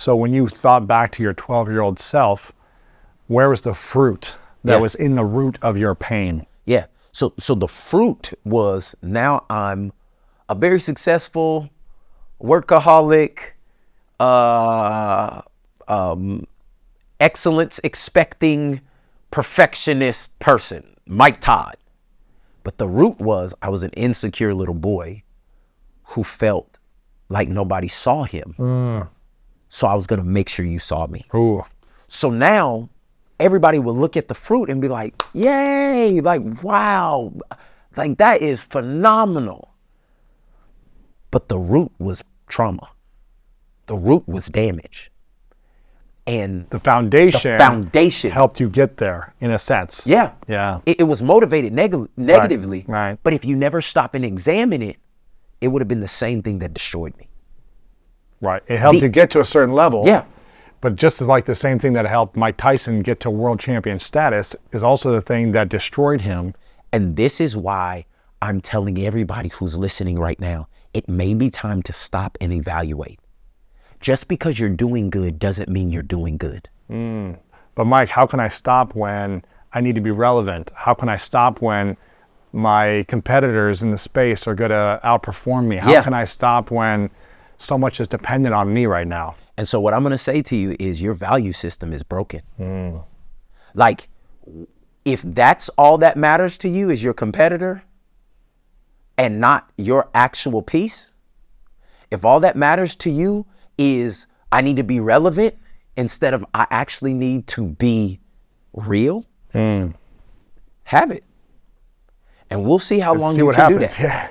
So when you thought back to your 12-year-old self, where was the fruit that was in the root of your pain? Yeah. So the fruit was, now I'm a very successful workaholic, excellence expecting perfectionist person, Mike Todd. But the root was, I was an insecure little boy who felt like nobody saw him. So I was going to make sure you saw me. Ooh. So now everybody will look at the fruit and be like, yay, like, wow, like that is phenomenal. But the root was trauma. The root was damage. And the foundation helped you get there, in a sense. Yeah. Yeah. It was motivated negatively. Right. But if you never stop and examine it, it would have been the same thing that destroyed me. Right. It helped you get to a certain level. Yeah. But just like the same thing that helped Mike Tyson get to world champion status is also the thing that destroyed him. And this is why I'm telling everybody who's listening right now, it may be time to stop and evaluate. Just because you're doing good doesn't mean you're doing good. But Mike, how can I stop when I need to be relevant? How can I stop when my competitors in the space are going to outperform me? How can I stop when so much is dependent on me right now? And so what I'm going to say to you is your value system is broken. Like, if that's all that matters to you is your competitor and not your actual peace, if all that matters to you is I need to be relevant instead of I actually need to be real, have it. And we'll see how long you can do that. Yeah.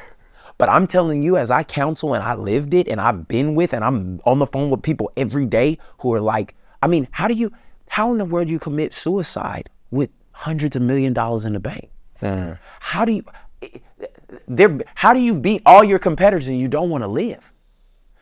But I'm telling you, as I counsel and I lived it and I've been with and I'm on the phone with people every day who are like, I mean, how in the world do you commit suicide with hundreds of $millions in the bank? How do you beat all your competitors and you don't want to live?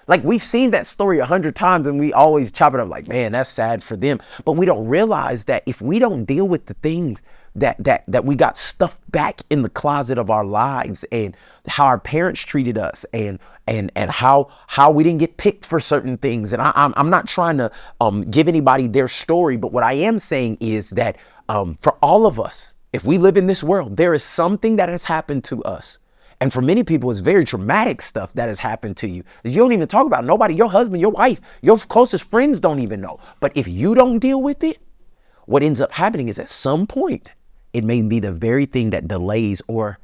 Like, we've seen that story 100 times and we always chop it up like, man, that's sad for them. But we don't realize that if we don't deal with the things that we got stuffed back in the closet of our lives, and how our parents treated us, and how we didn't get picked for certain things. And I'm not trying to give anybody their story, but what I am saying is that for all of us, if we live in this world, there is something that has happened to us. And for many people, it's very traumatic stuff that has happened to you that you don't even talk about. Nobody, your husband, your wife, your closest friends don't even know. But if you don't deal with it, what ends up happening is at some point, it may be the very thing that delays or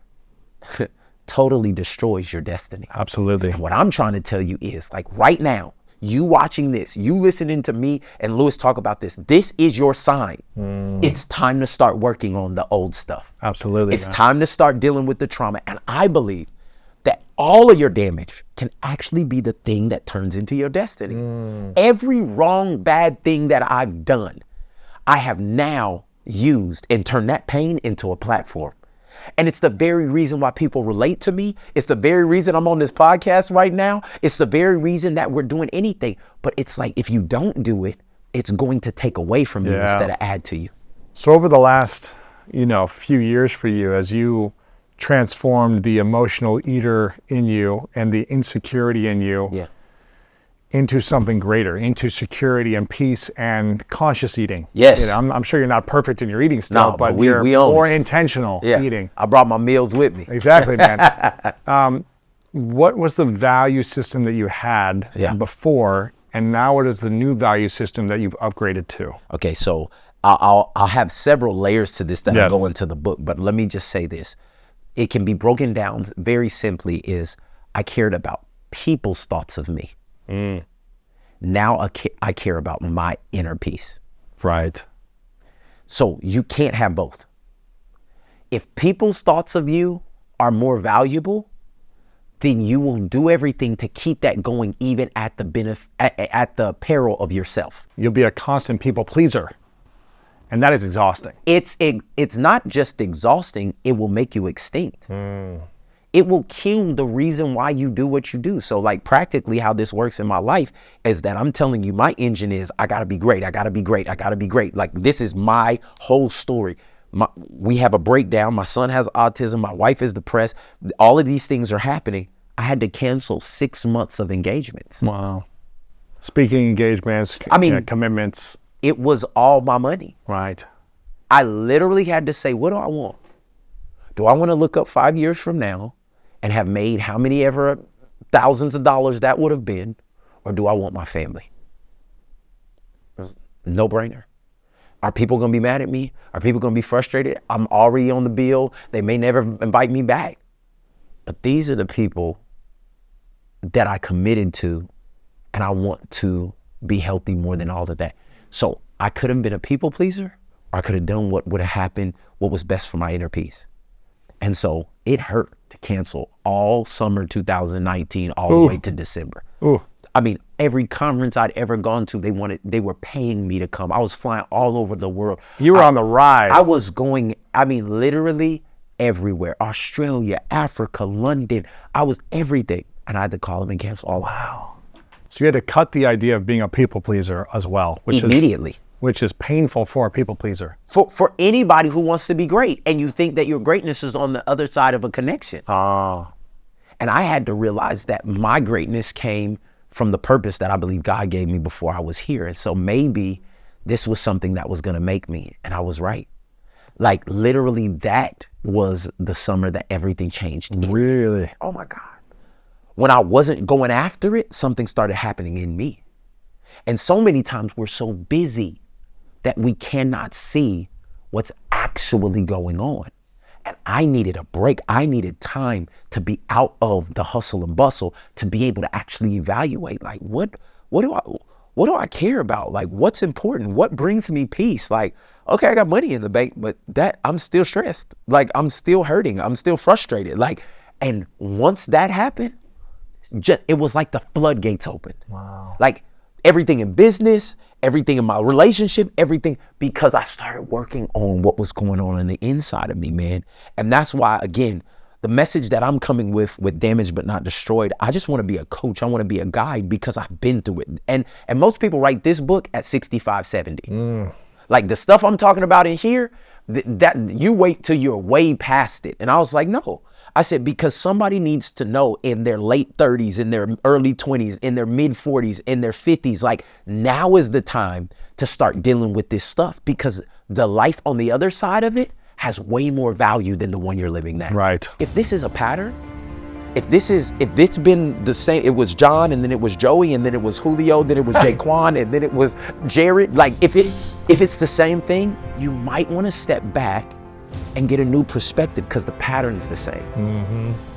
totally destroys your destiny. Absolutely. And what I'm trying to tell you is, like, right now, you watching this, you listening to me and Lewis talk about this, this is your sign. It's time to start working on the old stuff. Absolutely. It's time to start dealing with the trauma. And I believe that all of your damage can actually be the thing that turns into your destiny. Every wrong, bad thing that I've done, I have now used and turned that pain into a platform. And it's the very reason why people relate to me. It's the very reason I'm on this podcast right now. It's the very reason that we're doing anything. But it's like, if you don't do it, it's going to take away from you instead of add to you. So over the last, few years for you, as you transformed the emotional eater in you and the insecurity in you into something greater, into security and peace and conscious eating. Yes. I'm sure you're not perfect in your eating still, No, but we you're own more it. intentional eating. I brought my meals with me. Exactly, man. What was the value system that you had before, and now what is the new value system that you've upgraded to? Okay, so I'll have several layers to this that I go into the book, but let me just say this. It can be broken down very simply is I cared about people's thoughts of me. Now I care about my inner peace. Right. So you can't have both. If people's thoughts of you are more valuable, then you will do everything to keep that going, even at the peril of yourself. You'll be a constant people pleaser, and that is exhausting. It's not just exhausting, it will make you extinct. It will kill the reason why you do what you do. So, like, practically how this works in my life is that I'm telling you, my engine is, I gotta be great, I gotta be great, I gotta be great. Like, this is my whole story. We have a breakdown. My son has autism. My wife is depressed. All of these things are happening. I had to cancel 6 months of engagements. Wow. Speaking engagements, I mean, commitments. It was all my money. Right. I literally had to say, what do I want? Do I want to look up 5 years from now and have made how many ever thousands of dollars that would have been? Or do I want my family? No brainer. Are people going to be mad at me? Are people going to be frustrated? I'm already on the bill. They may never invite me back. But these are the people that I committed to, and I want to be healthy more than all of that. So I could have been a people pleaser, or I could have done what would have happened, what was best for my inner peace. And so it hurt to cancel all summer 2019 all the way to December. Ooh. I mean, every conference I'd ever gone to, they were paying me to come. I was flying all over the world. You were on the rise. I was going, literally everywhere. Australia, Africa, London. I was everything. And I had to call them and cancel all. Wow. So you had to cut the idea of being a people pleaser as well, which is painful for a people pleaser. For anybody who wants to be great, and you think that your greatness is on the other side of a connection. Ah. And I had to realize that my greatness came from the purpose that I believe God gave me before I was here. And so maybe this was something that was going to make me, and I was right. Like literally that was the summer that everything changed. Really? Oh my God. When I wasn't going after it, something started happening in me. And so many times we're so busy that we cannot see what's actually going on. And I needed a break. I needed time to be out of the hustle and bustle to be able to actually evaluate, like, what do I care about? Like, what's important? What brings me peace? Like, okay, I got money in the bank, but that I'm still stressed. Like, I'm still hurting. I'm still frustrated. Like, and once that happened, it was like the floodgates opened. Wow. Like everything in business, everything in my relationship, everything, because I started working on what was going on the inside of me, man. And that's why, again, the message that I'm coming with Damaged But Not Destroyed, I just want to be a coach. I want to be a guide because I've been through it. And most people write this book at 65, 70. Like the stuff I'm talking about in here, that you wait till you're way past it. And I was like, no. I said, because somebody needs to know in their late 30s, in their early 20s, in their mid 40s, in their 50s, like now is the time to start dealing with this stuff, because the life on the other side of it has way more value than the one you're living now. Right. If this is a pattern, if it's been the same, it was John and then it was Joey and then it was Julio, then it was Jaquan and then it was Jared. Like if it's the same thing, you might want to step back and get a new perspective because the pattern is the same.